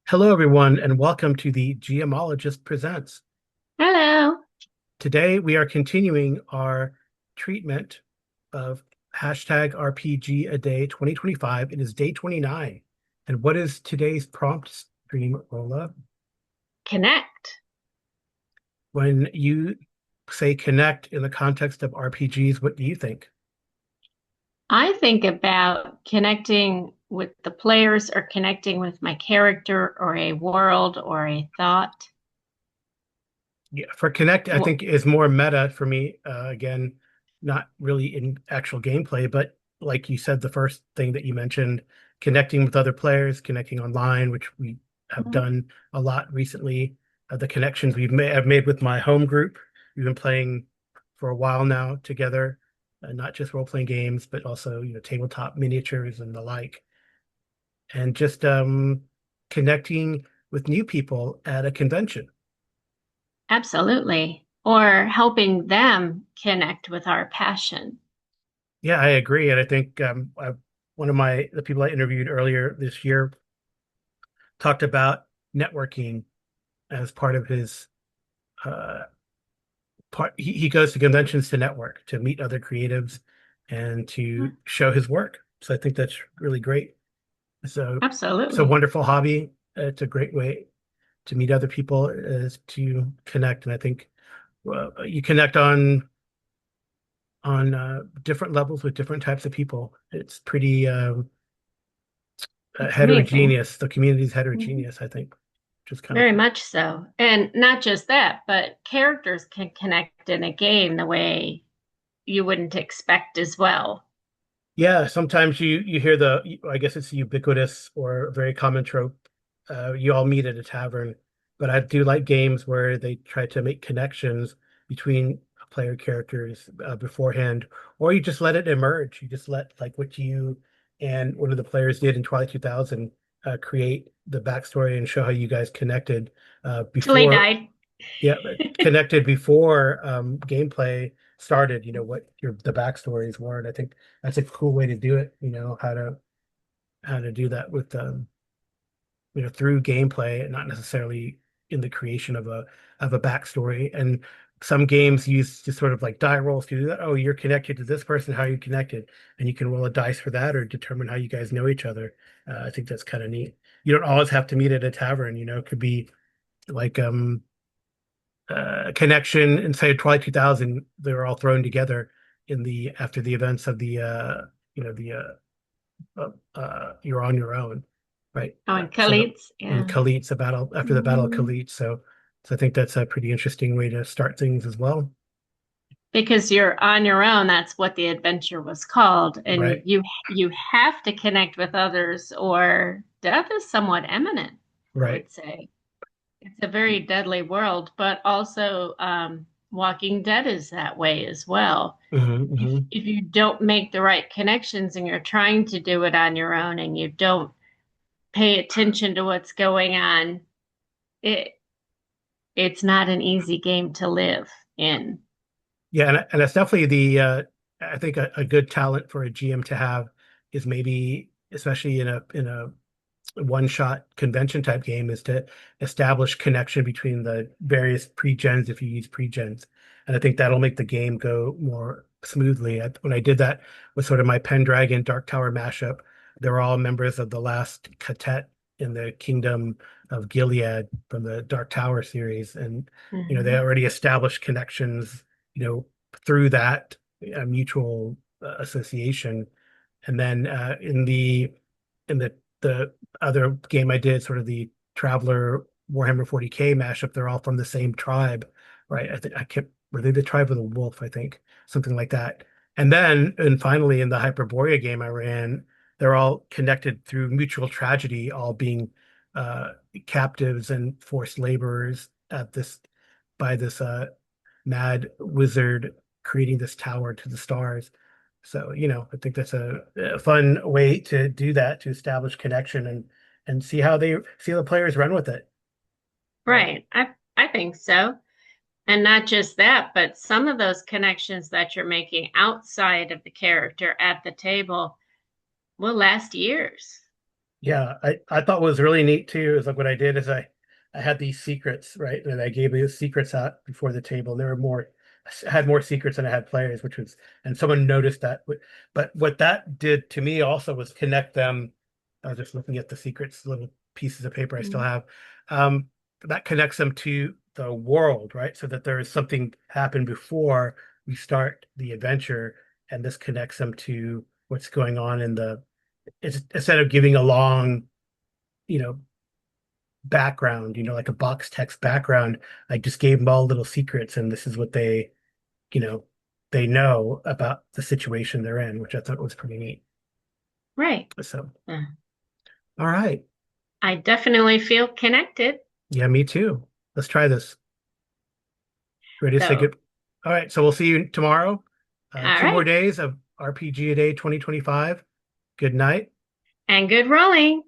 Hello, everyone, and welcome to the Geomologist Presents. Hello. Today, we are continuing our treatment of hashtag RPG a day 2025. It is day 29. And what is today's prompt stream, Rola? Connect. When you say connect in the context of RPGs, what do you think? I think about connecting with the players or connecting with my character or a world or a thought. Yeah, for Connect, I Well, think is more meta for me. Again, not really in actual gameplay, but like you said, the first thing that you mentioned, connecting with other players, connecting online, which we have mhm, done a lot recently. The connections I've made with my home group. We've been playing for a while now together, not just role-playing games, but also tabletop miniatures and the like, and just connecting with new people at a convention. absolutely. Or helping them connect with our passion. Yeah, I agree, and I think one of the people I interviewed earlier this year talked about networking as part of his uh, part. He goes to conventions to network, to meet other creatives, and to show his work. So I think that's really great. So it's a Absolutely. wonderful hobby. It's a great way to meet other people, is to connect, and I think you connect on different levels with different types of people. It's pretty It's amazing. heterogeneous. The community is Mhm. heterogeneous, I think, which is kind of Very cool. much so. And not just that, but characters can connect in a game the way you wouldn't expect as well. Yeah, sometimes you hear I guess it's ubiquitous or very common trope. You all meet at a tavern, but I do like games where they try to make connections between player characters beforehand, or you just let it emerge. You just let like what you and one of the players did in Twilight 2000 create the backstory and show how you guys connected Till he before. died. Yeah, but connected before gameplay started, what the backstories were. And I think that's a cool way to do it, how to do that with through gameplay and not necessarily in the creation of a backstory. And some games use just sort of like die rolls to do that. Oh, you're connected to this person, how are you connected? And you can roll a dice for that or determine how you guys know each other. I think that's kind of neat. You don't always have to meet at a tavern, it could be like connection inside Twilight 2000. They were all thrown together in the after the events of the you're on your own, right? Oh, and So Khalid's, in yeah. Khalid, the battle after the Battle of Mhm. Khalid. So I think that's a pretty interesting way to start things as well, Because you're on your own, that's what the adventure was called, and right? you have to connect with others, or death is somewhat imminent, I Right. would say. It's a very deadly world, but also Walking Dead is that way as well. Hmm. If Hmm. if you don't make the right connections and you're trying to do it on your own and you don't pay attention to what's going on, it it's not an easy game to live in. Yeah, and that's definitely the I think a good talent for a GM to have is maybe especially in a one-shot convention type game is to establish connection between the various pre-gens if you use pre-gens. And I think that'll make the game go more smoothly. When I did that with sort of my Pendragon Dark Tower mashup, they were all members of the last Catet in the Kingdom of Gilead from the Dark Tower series. And, they Mhm. already established connections, through that mutual association. And then in the other game I did, sort of the Traveler Warhammer 40K mashup, they're all from the same tribe, right? I think I can't were they the tribe of the wolf, I think, something like that. And finally in the Hyperborea game I ran, they're all connected through mutual tragedy, all being uh captives and forced laborers at this by this mad wizard creating this tower to the stars. So, I think that's a fun way to do that, to establish connection and see how the players run with it. Right. Right. I think so. And not just that, but some of those connections that you're making outside of the character at the table will last years. Yeah, I thought what was really neat too is like what I did is I had these secrets, right? And I gave these secrets out before the table. And there were more, I had more secrets than I had players, which was, and someone noticed that. But what that did to me also was connect them. I was just looking at the secrets, little pieces of paper I still Mm. have. Um, that connects them to the world, right? So that there is something happened before we start the adventure, and this connects them to what's going on in the it's instead of giving a long, you know, background, like a box text background, I just gave them all little secrets, and this is what you know, they know about the situation they're in, which I thought was pretty neat. Right. So, Uh, all right. I definitely feel connected. Yeah, me too. Let's try this. Ready to say So, good? All right. So we'll see you tomorrow. all Two more right. days of RPG a day 2025. Good night. And good rolling.